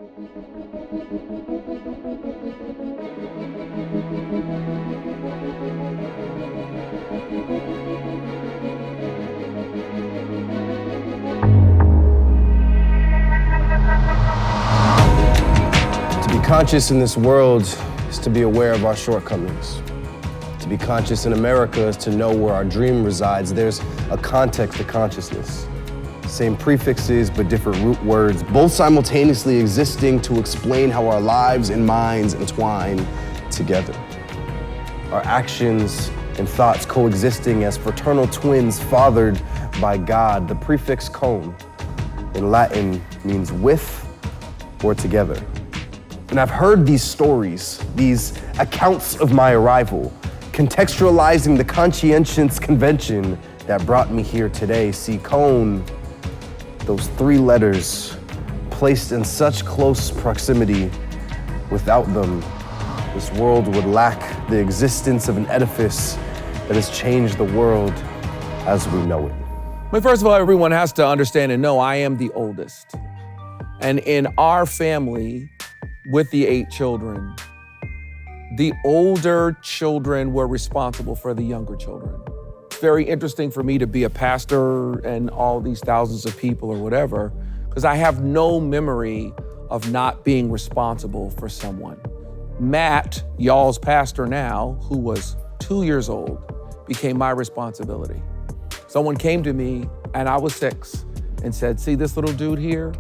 To be conscious in this world is to be aware of our shortcomings. To be conscious in America is to know where our dream resides. There's a context to consciousness. Same prefixes, but different root words, both simultaneously existing to explain how our lives and minds entwine together. Our actions and thoughts coexisting as fraternal twins fathered by God. The prefix "con" in Latin means with or together. And I've heard these stories, these accounts of my arrival, contextualizing the conscientious convention that brought me here today. See, "con," those three letters placed in such close proximity, without them, this world would lack the existence of an edifice that has changed the world as we know it. Well, first of all, everyone has to understand and know I am the oldest. And in our family, with the 8 children, the older children were responsible for the younger children. It's very interesting for me to be a pastor and all these thousands of people or whatever, because I have no memory of not being responsible for someone. Matt, y'all's pastor now, who was 2 years old, became my responsibility. Someone came to me, and I was 6, and said, "See this little dude here?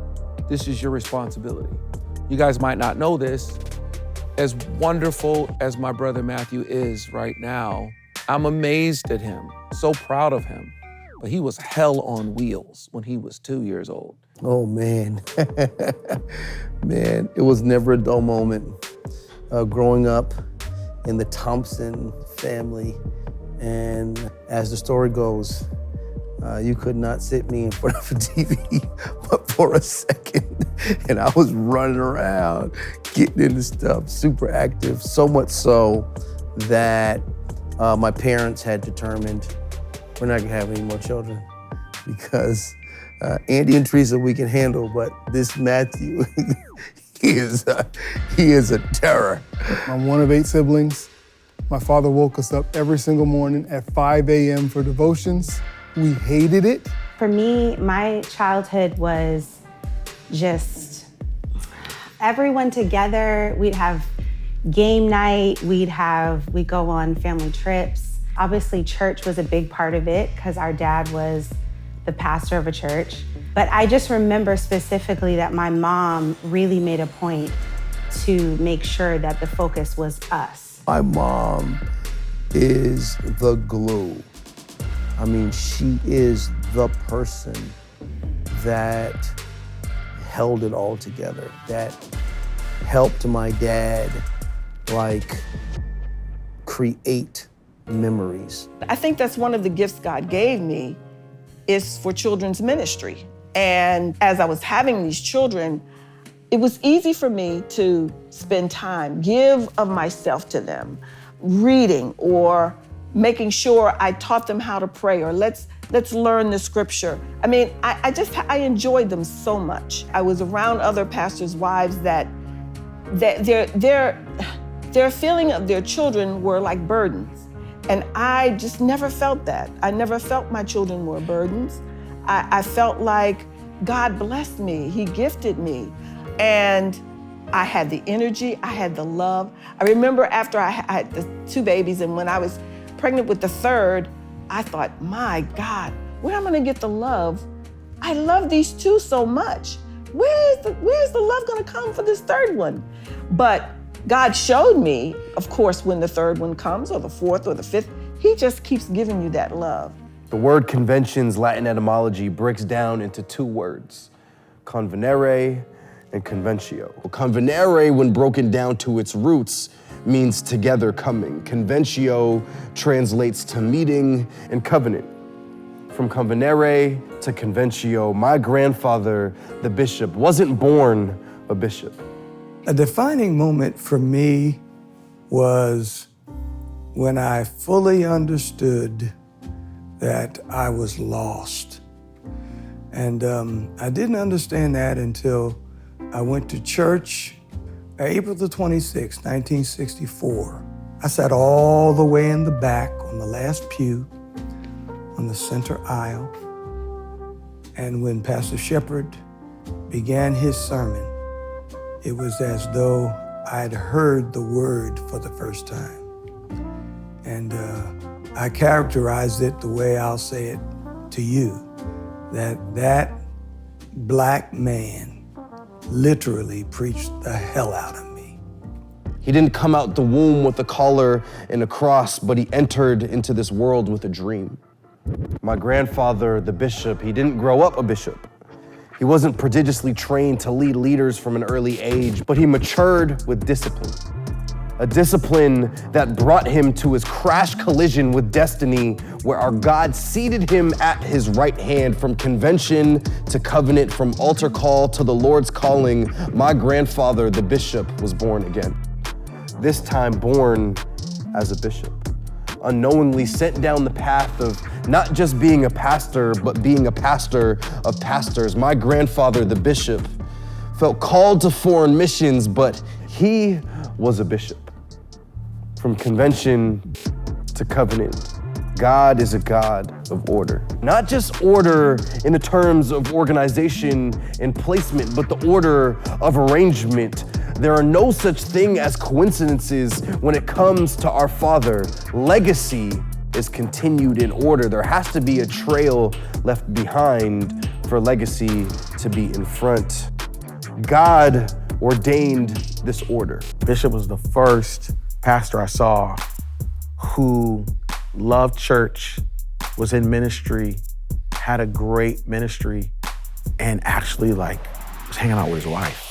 This is your responsibility." You guys might not know this. As wonderful as my brother Matthew is right now, I'm amazed at him, so proud of him. But he was hell on wheels when he was 2 years old. Oh, man. Man, it was never a dull moment. Growing up in the Thompson family, and as the story goes, you could not sit me in front of a TV but for a second. And I was running around, getting into stuff, super active, so much so that my parents had determined we're not gonna have any more children because Andy and Teresa we can handle, but this Matthew, he is a terror. I'm one of 8 siblings. My father woke us up every single morning at 5 a.m. for devotions. We hated it. For me, my childhood was just everyone together. We'd have game night, we'd go on family trips. Obviously, church was a big part of it because our dad was the pastor of a church. But I just remember specifically that my mom really made a point to make sure that the focus was us. My mom is the glue. I mean, she is the person that held it all together, that helped my dad, create memories. I think that's one of the gifts God gave me is for children's ministry. And as I was having these children, it was easy for me to spend time, give of myself to them, reading or making sure I taught them how to pray or let's learn the scripture. I mean, I enjoyed them so much. I was around other pastors' wives that their feeling of their children were like burdens. And I just never felt that. I never felt my children were burdens. I felt like God blessed me, He gifted me. And I had the energy, I had the love. I remember after I had the 2 babies and when I was pregnant with the 3rd, I thought, my God, where am I gonna get the love? I love these 2 so much. Where's the love gonna come for this 3rd one? But God showed me, of course, when the 3rd one comes or the 4th or the 5th, He just keeps giving you that love. The word convention's Latin etymology breaks down into 2 words, convenere and conventio. Convenere, when broken down to its roots, means together coming. Conventio translates to meeting and covenant. From convenere to conventio, my grandfather, the bishop, wasn't born a bishop. A defining moment for me was when I fully understood that I was lost. And I didn't understand that until I went to church April the 26th, 1964. I sat all the way in the back on the last pew on the center aisle. And when Pastor Shepherd began his sermon, it was as though I'd heard the word for the first time. And I characterized it the way I'll say it to you, that black man literally preached the hell out of me. He didn't come out the womb with a collar and a cross, but he entered into this world with a dream. My grandfather, the bishop, he didn't grow up a bishop. He wasn't prodigiously trained to lead leaders from an early age, but he matured with discipline. A discipline that brought him to his crash collision with destiny, where our God seated him at his right hand. From convention to covenant, from altar call to the Lord's calling, my grandfather, the bishop, was born again. This time born as a bishop, unknowingly sent down the path of not just being a pastor, but being a pastor of pastors. My grandfather, the bishop, felt called to foreign missions, but he was a bishop. From convention to covenant, God is a God of order. Not just order in the terms of organization and placement, but the order of arrangement. There are no such thing as coincidences when it comes to our Father. Legacy is continued in order. There has to be a trail left behind for legacy to be in front. God ordained this order. Bishop was the first pastor I saw who loved church, was in ministry, had a great ministry, and actually was hanging out with his wife.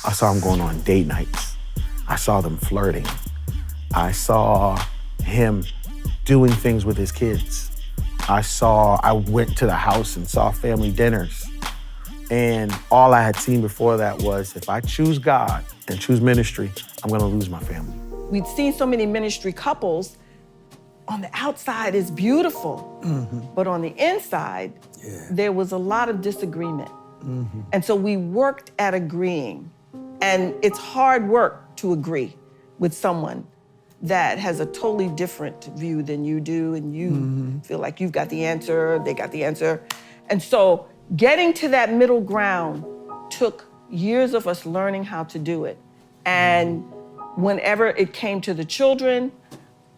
I saw him going on date nights. I saw them flirting. I saw him doing things with his kids. I went to the house and saw family dinners. And all I had seen before that was, if I choose God and choose ministry, I'm gonna lose my family. We'd seen so many ministry couples. On the outside is beautiful, but on the inside, there was a lot of disagreement. And so we worked at agreeing. And it's hard work to agree with someone that has a totally different view than you do, and you feel like you've got the answer, they got the answer. And so getting to that middle ground took years of us learning how to do it. And whenever it came to the children,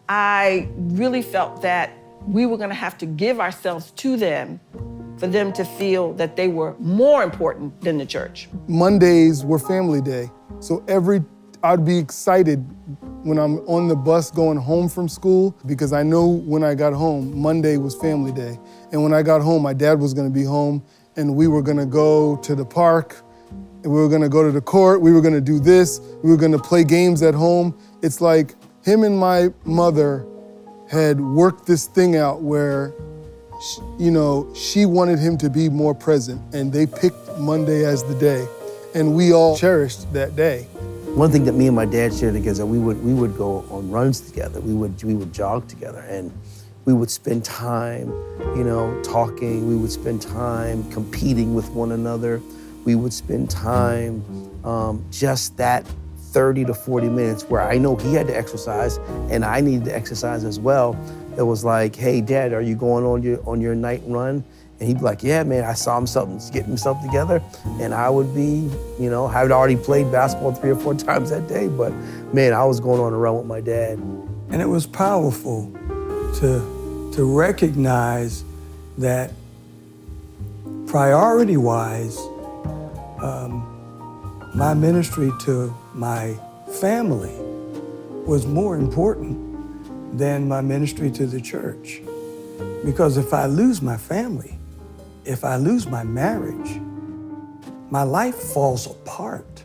I really felt that we were gonna have to give ourselves to them for them to feel that they were more important than the church. Mondays were family day. So I'd be excited when I'm on the bus going home from school, because I know when I got home, Monday was family day. And when I got home, my dad was gonna be home, and we were gonna go to the park, and we were gonna go to the court, we were gonna do this, we were gonna play games at home. It's like him and my mother had worked this thing out where she wanted him to be more present, and they picked Monday as the day, and we all cherished that day. One thing that me and my dad shared together, we would go on runs together. We would jog together, and we would spend time, talking. We would spend time competing with one another. We would spend time just that 30 to 40 minutes where I know he had to exercise and I needed to exercise as well. It was like, hey, Dad, are you going on your night run? And he'd be like, yeah, man, I saw him getting himself together. And I would be, I had already played basketball 3 or 4 times that day, but man, I was going on a run with my dad. And it was powerful to recognize that priority-wise, my ministry to my family was more important than my ministry to the church. Because if I lose my family, if I lose my marriage, my life falls apart.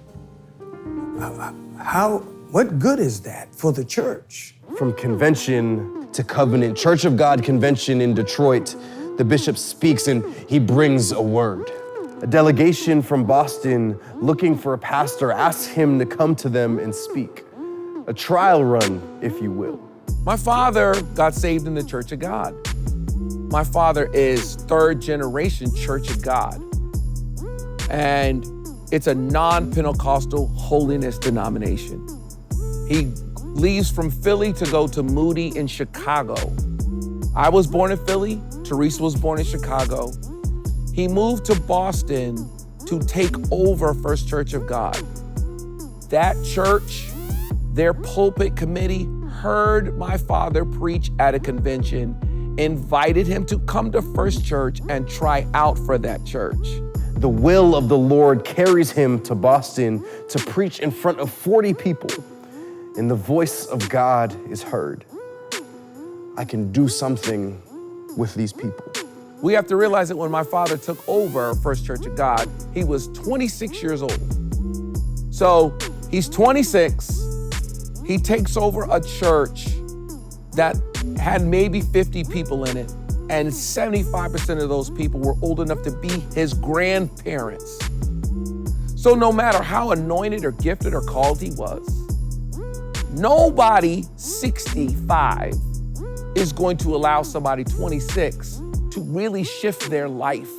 What good is that for the church? From convention to covenant, Church of God convention in Detroit, the bishop speaks and he brings a word. A delegation from Boston looking for a pastor asks him to come to them and speak. A trial run, if you will. My father got saved in the Church of God. My father is 3rd generation Church of God. And It's a non-Pentecostal holiness denomination. He leaves from Philly to go to Moody in Chicago. I was born in Philly, Teresa was born in Chicago. He moved to Boston to take over First Church of God. That church, their pulpit committee, heard my father preach at a convention, invited him to come to First Church and try out for that church. The will of the Lord carries him to Boston to preach in front of 40 people, and the voice of God is heard. I can do something with these people. We have to realize that when my father took over First Church of God, he was 26 years old. So he's 26, he takes over a church that had maybe 50 people in it, and 75% of those people were old enough to be his grandparents. So no matter how anointed or gifted or called he was, nobody 65 is going to allow somebody 26 to really shift their life.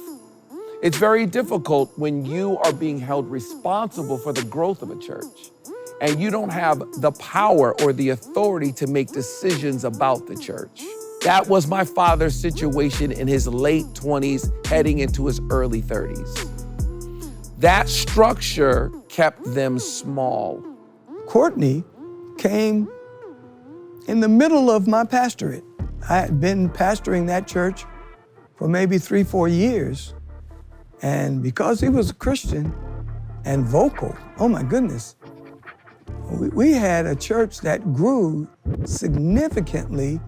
It's very difficult when you are being held responsible for the growth of a church and you don't have the power or the authority to make decisions about the church. That was my father's situation in his late 20s, heading into his early 30s. That structure kept them small. Courtney came in the middle of my pastorate. I had been pastoring that church for maybe 3-4 years. And because he was a Christian and vocal, oh my goodness, we had a church that grew significantly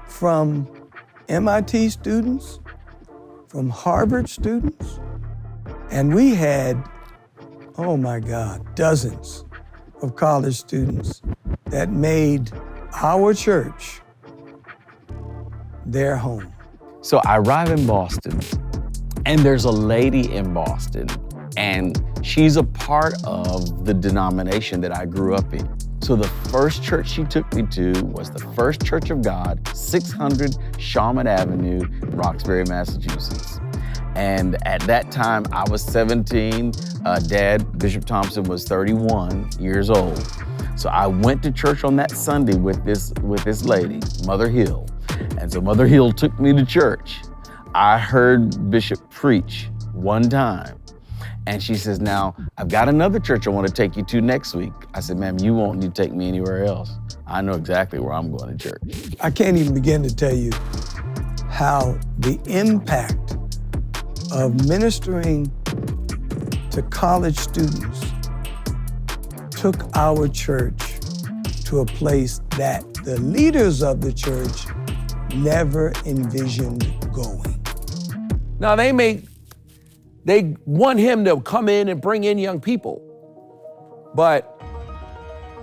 from MIT students, from Harvard students, and we had, oh my God, dozens of college students that made our church their home. So I arrive in Boston, and there's a lady in Boston, and she's a part of the denomination that I grew up in. So the first church she took me to was the First Church of God, 600 Shawmut Avenue, Roxbury, Massachusetts. And at that time, I was 17. Dad, Bishop Thompson, was 31 years old. So I went to church on that Sunday with this lady, Mother Hill. And so Mother Hill took me to church. I heard Bishop preach one time. And she says, now, I've got another church I want to take you to next week. I said, ma'am, you won't need to take me anywhere else. I know exactly where I'm going to church. I can't even begin to tell you how the impact of ministering to college students took our church to a place that the leaders of the church never envisioned going. Now they want him to come in and bring in young people. But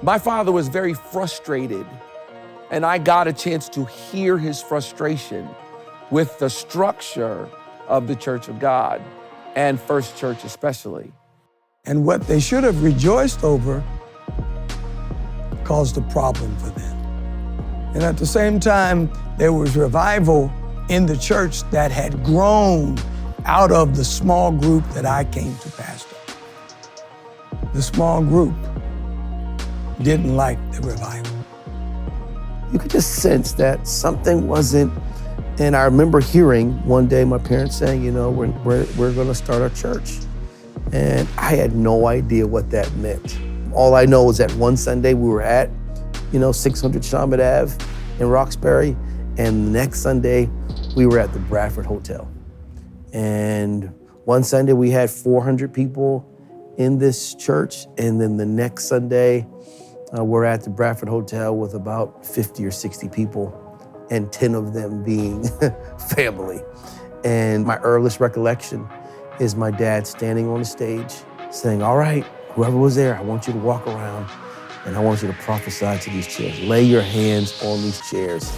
my father was very frustrated, and I got a chance to hear his frustration with the structure of the Church of God and First Church especially. And what they should have rejoiced over caused a problem for them. And at the same time, there was revival in the church that had grown out of the small group that I came to pastor. The small group didn't like the revival. You could just sense that something wasn't, and I remember hearing one day my parents saying, you know, we're gonna start a church. And I had no idea what that meant. All I know is that one Sunday we were at, 600 Shawmut Ave in Roxbury, and the next Sunday we were at the Bradford Hotel. And one Sunday we had 400 people in this church, and then the next Sunday we're at the Bradford Hotel with about 50 or 60 people, and 10 of them being family. And my earliest recollection is my dad standing on the stage saying, all right, whoever was there, I want you to walk around and I want you to prophesy to these chairs. Lay your hands on these chairs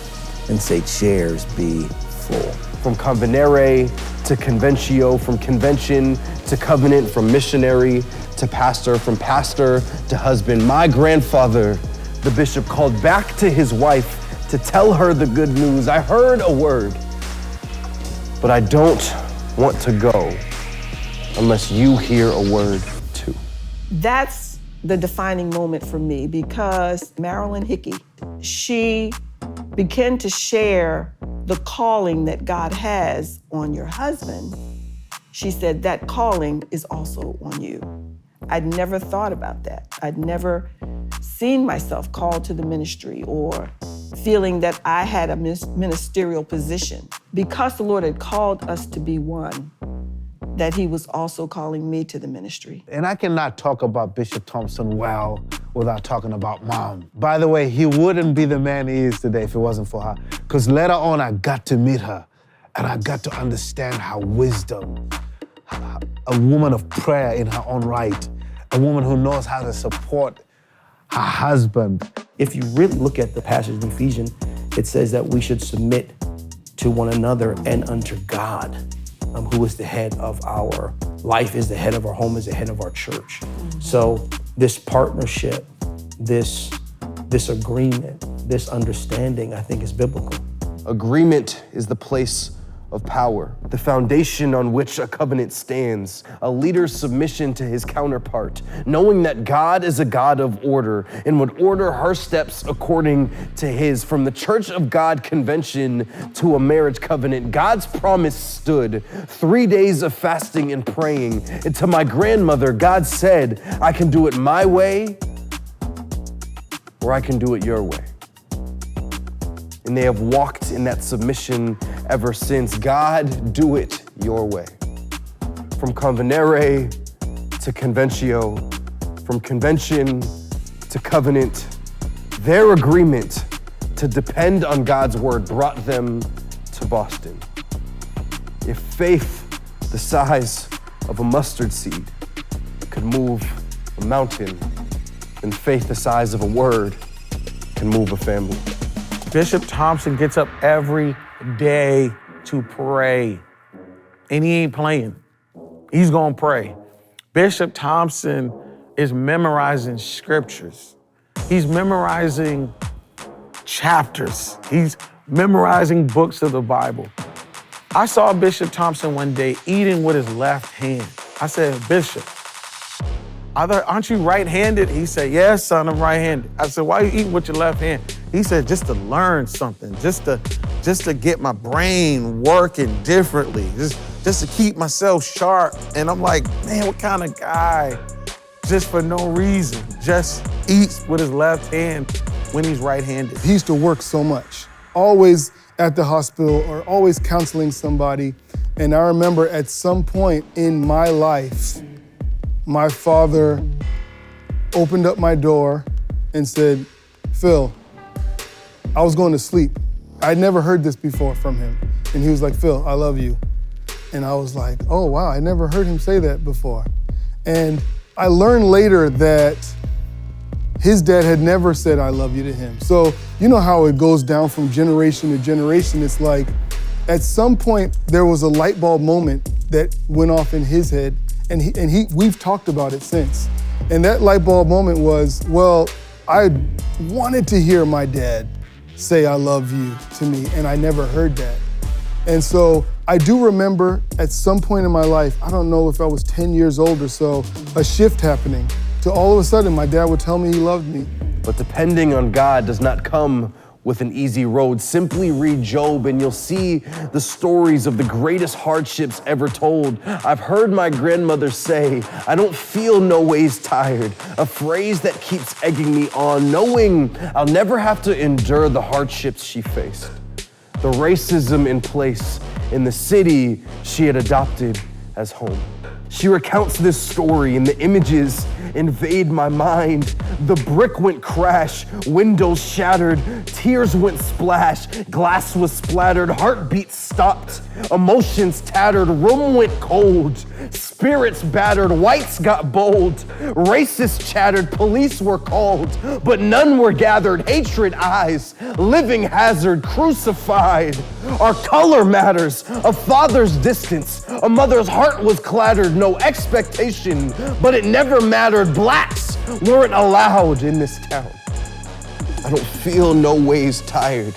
and say, chairs be full. From convenere to conventio, from convention to covenant, from missionary to pastor, from pastor to husband. My grandfather, the bishop, called back to his wife to tell her the good news. I heard a word, but I don't want to go. unless you hear a word too. That's the defining moment for me, because Marilyn Hickey, she began to share the calling that God has on your husband. She said that calling is also on you. I'd never thought about that. I'd never seen myself called to the ministry or feeling that I had a ministerial position. Because the Lord had called us to be one, that he was also calling me to the ministry. And I cannot talk about Bishop Thompson well without talking about Mom. By the way, he wouldn't be the man he is today if it wasn't for her. Because later on, I got to meet her and I got to understand her wisdom. A woman of prayer in her own right, a woman who knows how to support her husband. If you really look at the passage in Ephesians, it says that we should submit to one another and unto God, who is the head of our life, is the head of our home, is the head of our church. So this partnership, this agreement, this understanding, I think is biblical. Agreement is the place of power, the foundation on which a covenant stands, a leader's submission to his counterpart, knowing that God is a God of order and would order her steps according to his. From the Church of God convention to a marriage covenant, God's promise stood. 3 days of fasting and praying. And to my grandmother, God said, I can do it my way or I can do it your way. And they have walked in that submission ever since. God, do it your way. From convenere to conventio, from convention to covenant, their agreement to depend on God's word brought them to Boston. If faith the size of a mustard seed could move a mountain, then faith the size of a word can move a family. Bishop Thompson gets up every day to pray, and he ain't playing. He's gonna pray. Bishop Thompson is memorizing scriptures. He's memorizing chapters. He's memorizing books of the Bible. I saw Bishop Thompson one day eating with his left hand. I said, Bishop, aren't you right-handed? He said, yes, son, I'm right-handed. I said, why are you eating with your left hand? He said, just to learn something, just to get my brain working differently, just to keep myself sharp. And I'm like, man, what kind of guy, just for no reason, just eats with his left hand when he's right-handed? He used to work so much, always at the hospital or always counseling somebody. And I remember at some point in my life, my father opened up my door and said, Phil, I was going to sleep. I'd never heard this before from him. And he was like, Phil, I love you. And I was like, oh, wow, I never heard him say that before. And I learned later that his dad had never said I love you to him. So you know how it goes down from generation to generation. It's like, at some point, there was a light bulb moment that went off in his head, and we've talked about it since. And that light bulb moment was, well, I wanted to hear my dad say I love you to me, and I never heard that. And so I do remember at some point in my life, I don't know if I was 10 years old or so, a shift happening. To all of a sudden, my dad would tell me he loved me. But depending on God does not come with an easy road. Simply read Job and you'll see the stories of the greatest hardships ever told. I've heard my grandmother say, I don't feel no ways tired, a phrase that keeps egging me on, knowing I'll never have to endure the hardships she faced. The racism in place in the city she had adopted as home. She recounts this story and the images invade my mind. The brick went crash, windows shattered, tears went splash, glass was splattered, heartbeats stopped, emotions tattered, room went cold, spirits battered, whites got bold, racists chattered, police were called, but none were gathered, hatred eyes, living hazard, crucified. Our color matters, a father's distance, a mother's heart was clattered, no expectation, but it never mattered. Blacks weren't allowed in this town. I don't feel no ways tired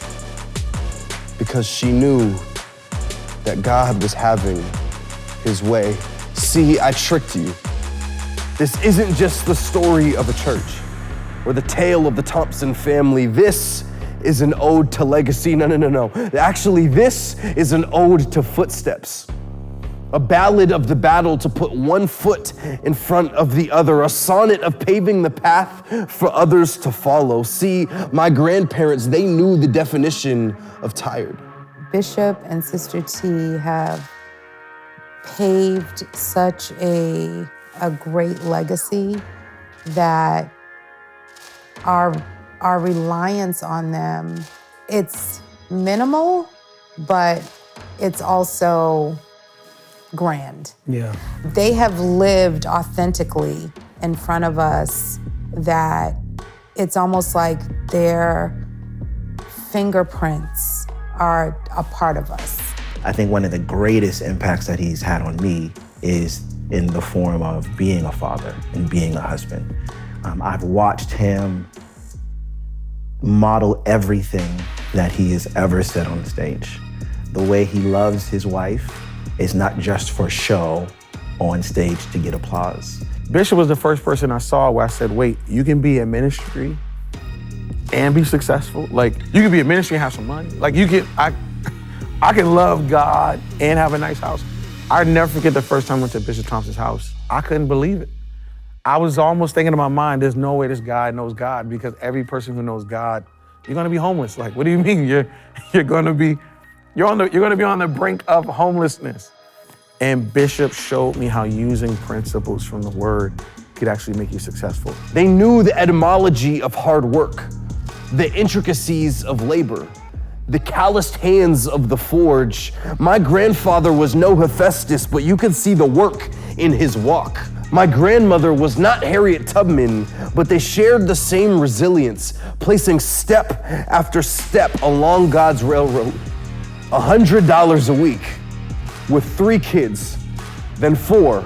because she knew that God was having his way See, I tricked you. This isn't just the story of a church or the tale of the Thompson family. This is an ode to legacy. No. Actually, this is an ode to footsteps. A ballad of the battle to put one foot in front of the other. A sonnet of paving the path for others to follow. See, my grandparents, they knew the definition of tired. Bishop and Sister T have paved such a great legacy that our reliance on them, it's minimal, but it's also grand. Yeah. They have lived authentically in front of us that it's almost like their fingerprints are a part of us. I think one of the greatest impacts that he's had on me is in the form of being a father and being a husband. I've watched him model everything that he has ever said on the stage. The way he loves his wife is not just for show on stage to get applause. Bishop was the first person I saw where I said, wait, you can be in ministry and be successful? Like, you can be in ministry and have some money? Like, I can love God and have a nice house. I'll never forget the first time I went to Bishop Thompson's house. I couldn't believe it. I was almost thinking in my mind, there's no way this guy knows God, because every person who knows God, you're gonna be homeless. Like, what do you mean? You're gonna be on the brink of homelessness. And Bishop showed me how using principles from the Word could actually make you successful. They knew the etymology of hard work, the intricacies of labor, the calloused hands of the forge. My grandfather was no Hephaestus, but you could see the work in his walk. My grandmother was not Harriet Tubman, but they shared the same resilience, placing step after step along God's railroad. $100 a week with 3 kids, then 4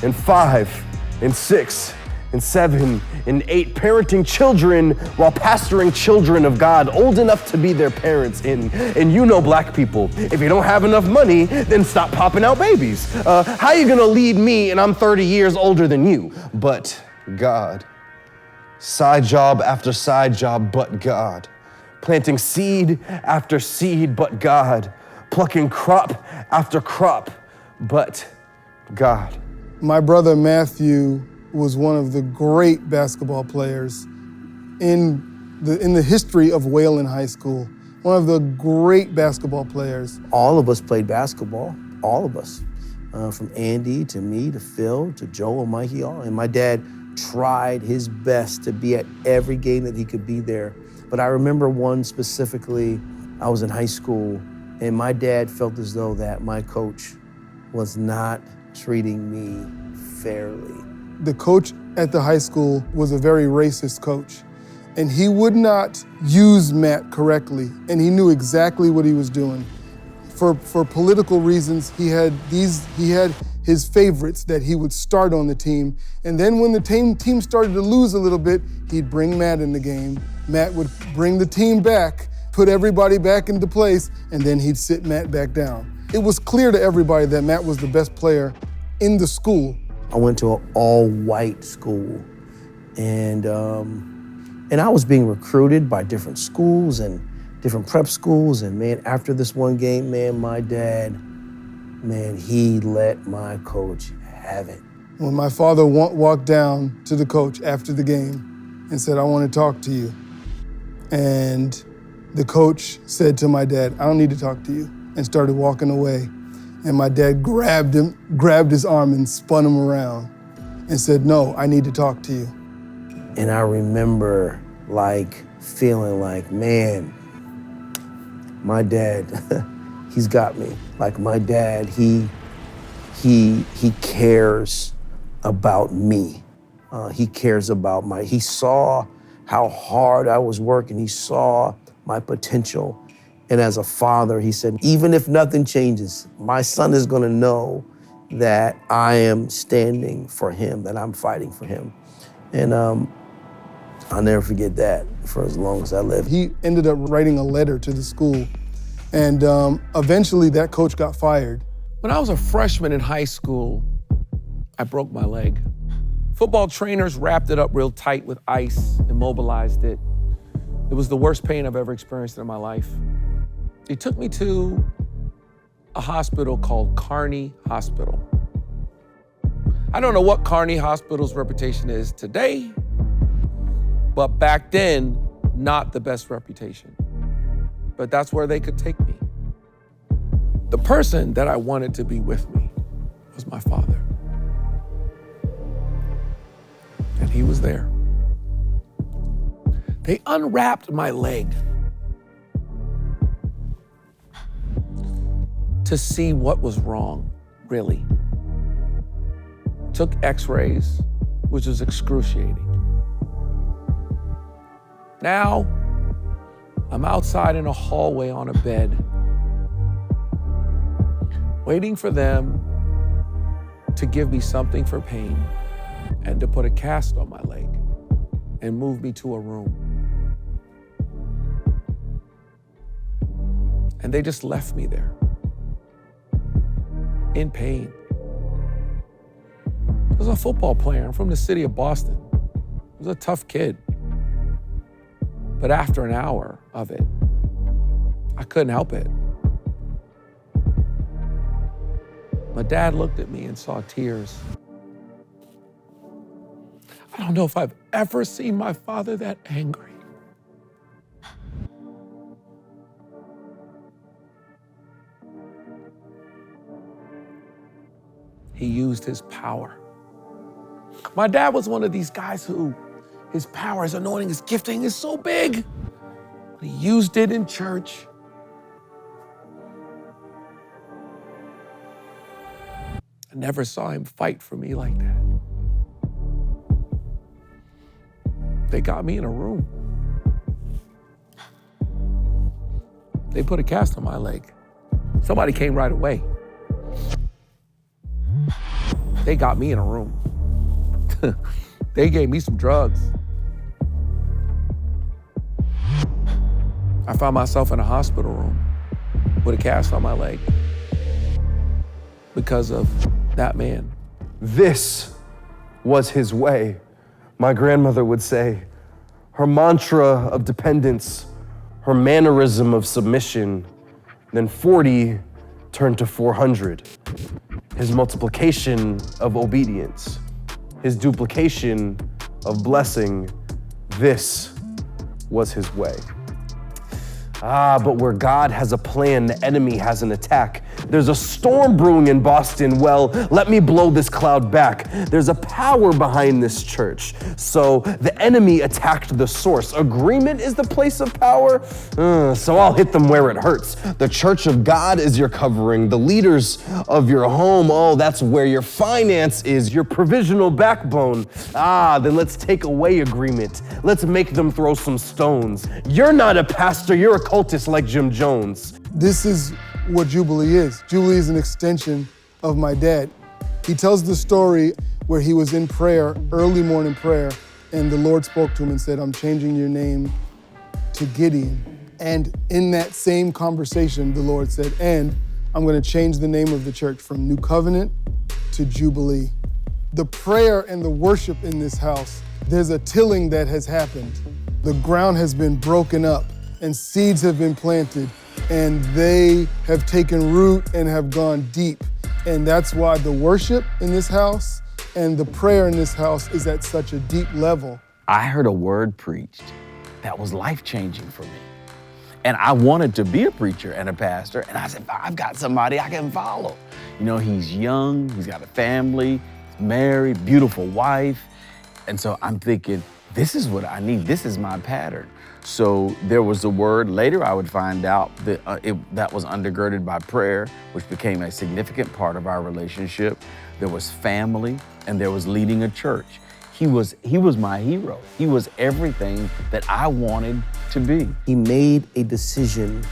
and 5 and 6 and 7 and 8, parenting children while pastoring children of God, old enough to be their parents. And you know, black people, if you don't have enough money, then stop popping out babies. How you gonna lead me and I'm 30 years older than you? But God. Side job after side job, but God. Planting seed after seed, but God. Plucking crop after crop, but God. My brother Matthew was one of the great basketball players in the history of Wayland High School. One of the great basketball players. All of us played basketball, all of us. From Andy to me to Phil to Joe and Mikey, all. And my dad tried his best to be at every game that he could be there. But I remember one specifically, I was in high school, and my dad felt as though that my coach was not treating me fairly. The coach at the high school was a very racist coach, and he would not use Matt correctly, and he knew exactly what he was doing. For political reasons, he had his favorites that he would start on the team, and then when the team started to lose a little bit, he'd bring Matt in the game. Matt would bring the team back, put everybody back into place, and then he'd sit Matt back down. It was clear to everybody that Matt was the best player in the school. I went to an all-white school, and I was being recruited by different schools and different prep schools, and man, after this one game, man, my dad, man, he let my coach have it. When my father walked down to the coach after the game and said, "I want to talk to you," and the coach said to my dad, "I don't need to talk to you," and started walking away. And my dad grabbed his arm and spun him around and said, "No, I need to talk to you." And I remember feeling like, man, my dad, he's got me. Like my dad, he cares about me. He cares about he saw how hard I was working. He saw my potential. And as a father, he said, even if nothing changes, my son is gonna know that I am standing for him, that I'm fighting for him. And I'll never forget that for as long as I live. He ended up writing a letter to the school, and eventually that coach got fired. When I was a freshman in high school, I broke my leg. Football trainers wrapped it up real tight with ice, immobilized it. It was the worst pain I've ever experienced in my life. They took me to a hospital called Kearney Hospital. I don't know what Kearney Hospital's reputation is today, but back then, not the best reputation. But that's where they could take me. The person that I wanted to be with me was my father. And he was there. They unwrapped my leg to see what was wrong, really. Took x-rays, which was excruciating. Now, I'm outside in a hallway on a bed, waiting for them to give me something for pain and to put a cast on my leg and move me to a room. And they just left me there, in pain. I was a football player. I'm from the city of Boston. I was a tough kid. But after an hour of it, I couldn't help it. My dad looked at me and saw tears. I don't know if I've ever seen my father that angry. He used his power. My dad was one of these guys who his power, his anointing, his gifting is so big. He used it in church. I never saw him fight for me like that. They got me in a room. They put a cast on my leg. Somebody came right away. They got me in a room. They gave me some drugs. I found myself in a hospital room with a cast on my leg because of that man. This was his way, my grandmother would say. Her mantra of dependence, her mannerism of submission. Then 40 turned to 400. His multiplication of obedience, his duplication of blessing. This was his way. But where God has a plan, the enemy has an attack. There's a storm brewing in Boston. Well, let me blow this cloud back. There's a power behind this church. So the enemy attacked the source. Agreement is the place of power. So I'll hit them where it hurts. The church of God is your covering. The leaders of your home, that's where your finance is, your provisional backbone. Then let's take away agreement. Let's make them throw some stones. You're not a pastor, you're a cultist like Jim Jones. This is what Jubilee is. Jubilee is an extension of my dad. He tells the story where he was in prayer, early morning prayer, and the Lord spoke to him and said, I'm changing your name to Gideon. And in that same conversation, the Lord said, and I'm gonna change the name of the church from New Covenant to Jubilee. The prayer and the worship in this house, there's a tilling that has happened. The ground has been broken up and seeds have been planted, and they have taken root and have gone deep. And that's why the worship in this house and the prayer in this house is at such a deep level. I heard a word preached that was life-changing for me. And I wanted to be a preacher and a pastor, and I said, I've got somebody I can follow. You know, he's young, he's got a family, he's married, beautiful wife. And so I'm thinking, this is what I need, this is my pattern. So there was a word, later I would find out that that was undergirded by prayer, which became a significant part of our relationship. There was family, and there was leading a church. He was my hero. He was everything that I wanted to be. He made a decision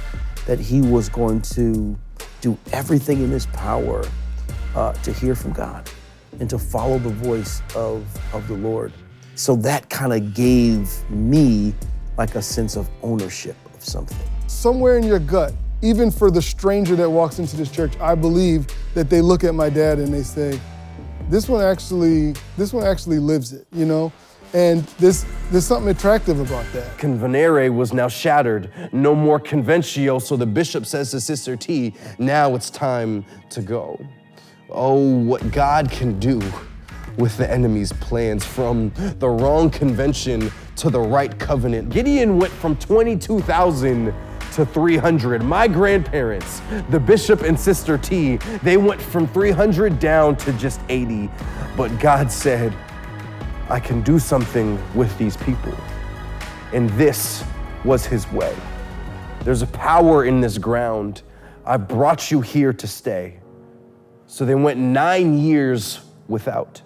that he was going to do everything in his power to hear from God and to follow the voice of the Lord. So that kind of gave me like a sense of ownership of something. Somewhere in your gut, even for the stranger that walks into this church, I believe that they look at my dad and they say, this one actually lives it, you know? And there's something attractive about that. Convenere was now shattered. No more conventio, so the bishop says to Sister T, now it's time to go. Oh, what God can do with the enemy's plans, from the wrong convention to the right covenant. Gideon went from 22,000 to 300. My grandparents, the bishop and Sister T, they went from 300 down to just 80. But God said, I can do something with these people. And this was his way. There's a power in this ground. I brought you here to stay. So they went 9 years without.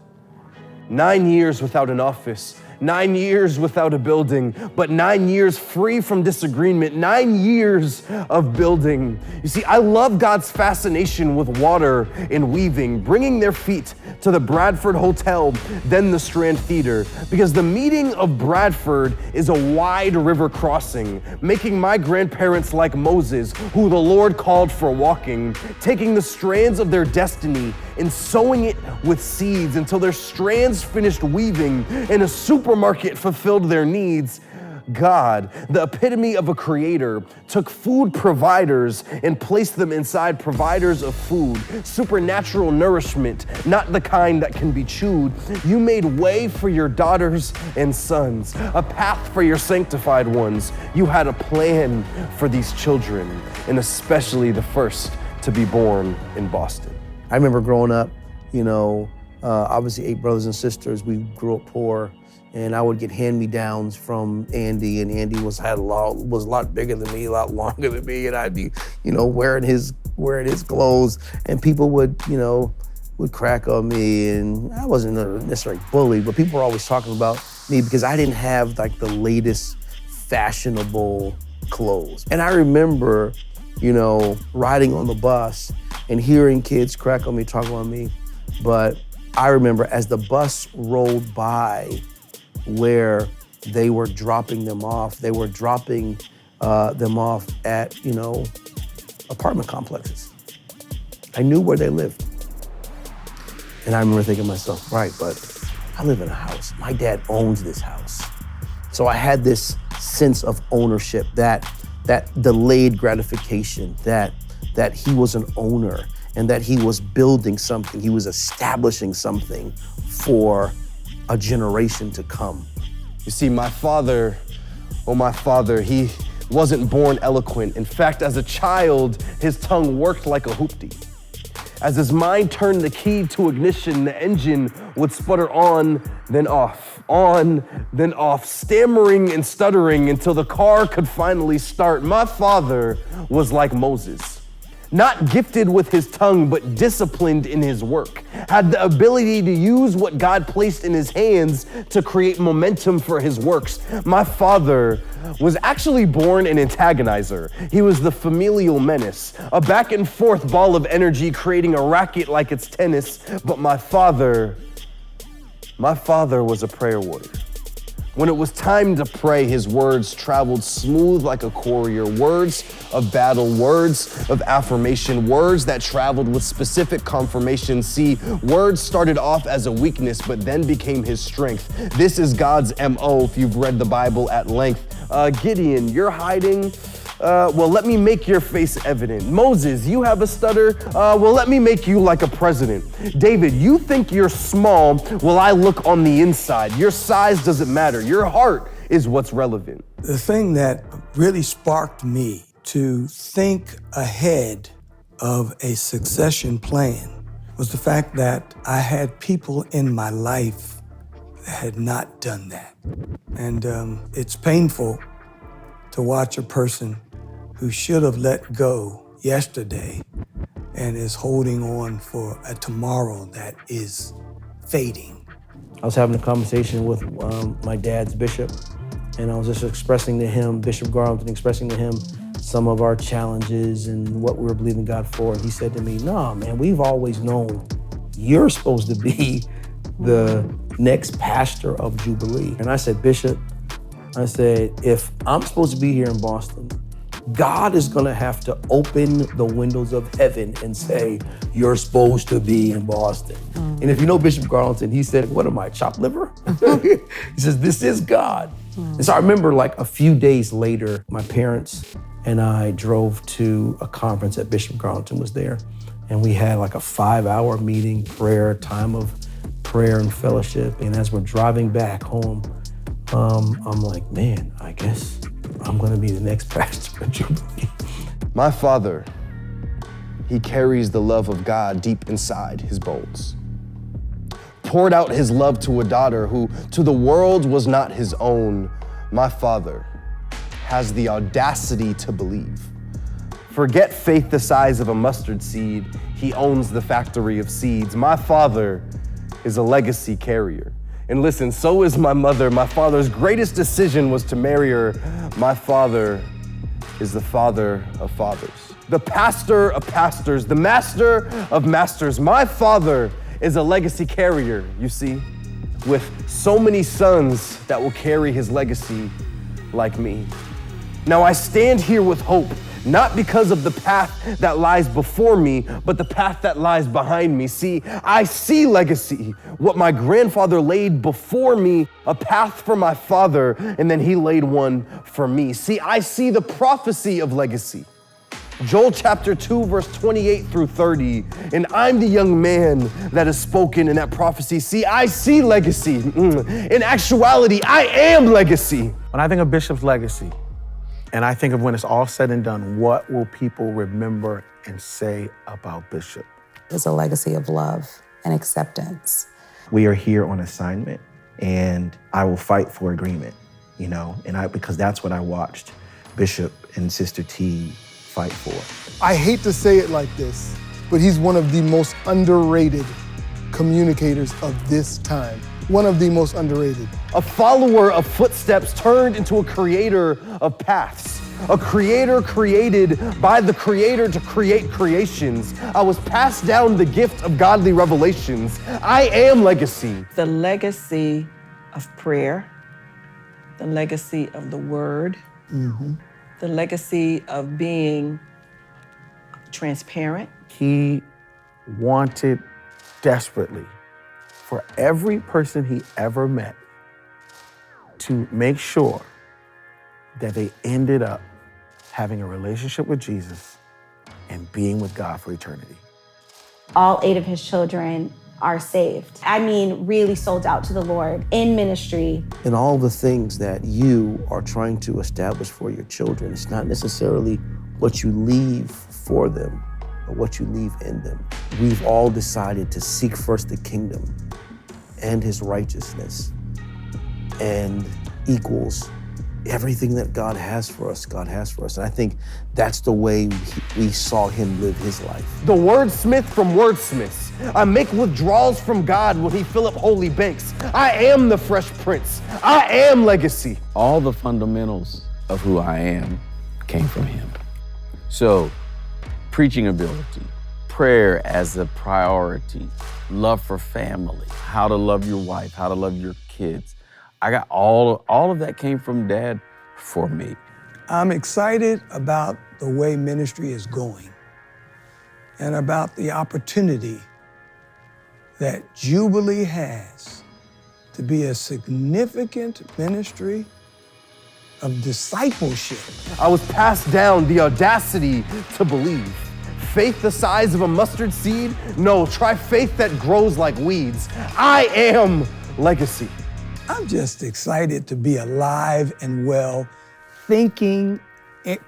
9 years without an office, 9 years without a building, but 9 years free from disagreement, 9 years of building. You see, I love God's fascination with water and weaving, bringing their feet to the Bradford Hotel, then the Strand Theater, because the meeting of Bradford is a wide river crossing, making my grandparents like Moses, who the Lord called for walking, taking the strands of their destiny and sowing it with seeds until their strands finished weaving and a supermarket fulfilled their needs. God, the epitome of a creator, took food providers and placed them inside providers of food, supernatural nourishment, not the kind that can be chewed. You made way for your daughters and sons, a path for your sanctified ones. You had a plan for these children, and especially the first to be born in Boston. I remember growing up, you know, obviously 8 brothers and sisters. We grew up poor, and I would get hand-me-downs from Andy, and Andy was a lot bigger than me, a lot longer than me, and I'd be, you know, wearing his clothes, and people would crack on me, and I wasn't necessarily bullied, but people were always talking about me because I didn't have like the latest fashionable clothes. And I remember, you know, riding on the bus and hearing kids crack on me, talk on me. But I remember as the bus rolled by where they were dropping them off, they were dropping them off at, you know, apartment complexes. I knew where they lived. And I remember thinking to myself, right, but I live in a house. My dad owns this house. So I had this sense of ownership, that delayed gratification, that he was an owner and that he was building something, he was establishing something for a generation to come. You see, my father, he wasn't born eloquent. In fact, as a child, his tongue worked like a hoopty. As his mind turned the key to ignition, the engine would sputter on, then off, stammering and stuttering until the car could finally start. My father was like Moses. Not gifted with his tongue, but disciplined in his work, had the ability to use what God placed in his hands to create momentum for his works. My father was actually born an antagonizer. He was the familial menace, a back and forth ball of energy creating a racket like it's tennis. But my father was a prayer warrior. When it was time to pray, his words traveled smooth like a courier. Words of battle, words of affirmation, words that traveled with specific confirmation. See, words started off as a weakness, but then became his strength. This is God's MO if you've read the Bible at length. Gideon, you're hiding. Well, let me make your face evident. Moses, you have a stutter. Well, let me make you like a president. David, you think you're small. Well, I look on the inside. Your size doesn't matter. Your heart is what's relevant. The thing that really sparked me to think ahead of a succession plan was the fact that I had people in my life that had not done that. And it's painful to watch a person who should have let go yesterday and is holding on for a tomorrow that is fading. I was having a conversation with my dad's bishop, and I was just expressing to him, Bishop Garlington, expressing to him some of our challenges and what we were believing God for. And he said to me, "No, man, we've always known you're supposed to be the next pastor of Jubilee." And I said, "Bishop," I said, "if I'm supposed to be here in Boston God is gonna have to open the windows of heaven and say, you're supposed to be in Boston. And if you know Bishop Garlington, he said, what am I, chopped liver? He says, this is God. And so I remember like a few days later, my parents and I drove to a conference that Bishop Garlington was there. And we had like a 5-hour meeting, time of prayer and fellowship. And as we're driving back home, I'm like, man, I guess I'm gonna be the next pastor at Jubilee. My father, he carries the love of God deep inside his bones. Poured out his love to a daughter who to the world was not his own. My father has the audacity to believe. Forget faith the size of a mustard seed. He owns the factory of seeds. My father is a legacy carrier. And listen, so is my mother. My father's greatest decision was to marry her. My father is the father of fathers, the pastor of pastors, the master of masters. My father is a legacy carrier, you see, with so many sons that will carry his legacy like me. Now I stand here with hope, not because of the path that lies before me, but the path that lies behind me. See, I see legacy, what my grandfather laid before me, a path for my father, and then he laid one for me. See, I see the prophecy of legacy. Joel chapter 2, verse 28 through 30, and I'm the young man that is spoken in that prophecy. See, I see legacy. In actuality, I am legacy. When I think of Bishop's legacy, and I think of when it's all said and done, what will people remember and say about Bishop? It's a legacy of love and acceptance. We are here on assignment, and I will fight for agreement, because that's what I watched Bishop and Sister T fight for. I hate to say it like this, but he's one of the most underrated communicators of this time. One of the most underrated. A follower of footsteps turned into a creator of paths. A creator created by the creator to create creations. I was passed down the gift of godly revelations. I am legacy. The legacy of prayer, the legacy of the word, the legacy of being transparent. He wanted desperately for every person he ever met to make sure that they ended up having a relationship with Jesus and being with God for eternity. All 8 of his children are saved. I mean, really sold out to the Lord in ministry. And all the things that you are trying to establish for your children, it's not necessarily what you leave for them, but what you leave in them. We've all decided to seek first the kingdom and his righteousness, and equals everything that God has for us, God has for us. And I think that's the way we saw him live his life. The wordsmith from wordsmiths. I make withdrawals from God when he fill up holy banks. I am the fresh prince. I am legacy. All the fundamentals of who I am came from him. So, preaching ability, prayer as a priority, love for family, how to love your wife, how to love your kids. I got all of that came from Dad for me. I'm excited about the way ministry is going and about the opportunity that Jubilee has to be a significant ministry of discipleship. I was passed down the audacity to believe. Faith the size of a mustard seed? No, try faith that grows like weeds. I am legacy. I'm just excited to be alive and well, thinking,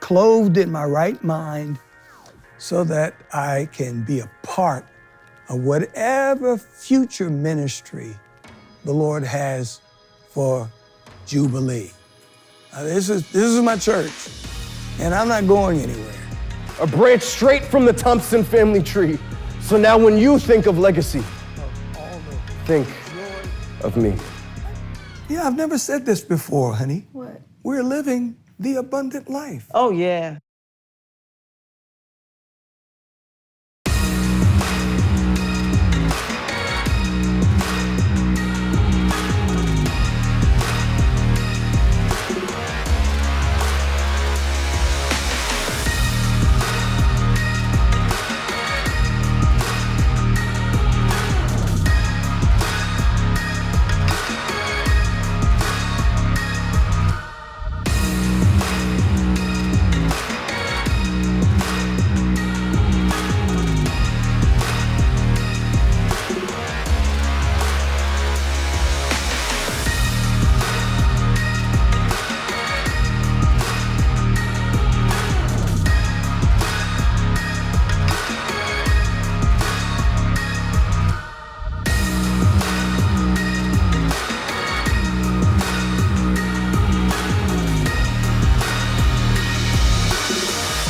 clothed in my right mind, so that I can be a part of whatever future ministry the Lord has for Jubilee. Now, this is my church, and I'm not going anywhere. A branch straight from the Thompson family tree. So now when you think of legacy, think of me. Yeah, I've never said this before, honey. What? We're living the abundant life. Oh, yeah.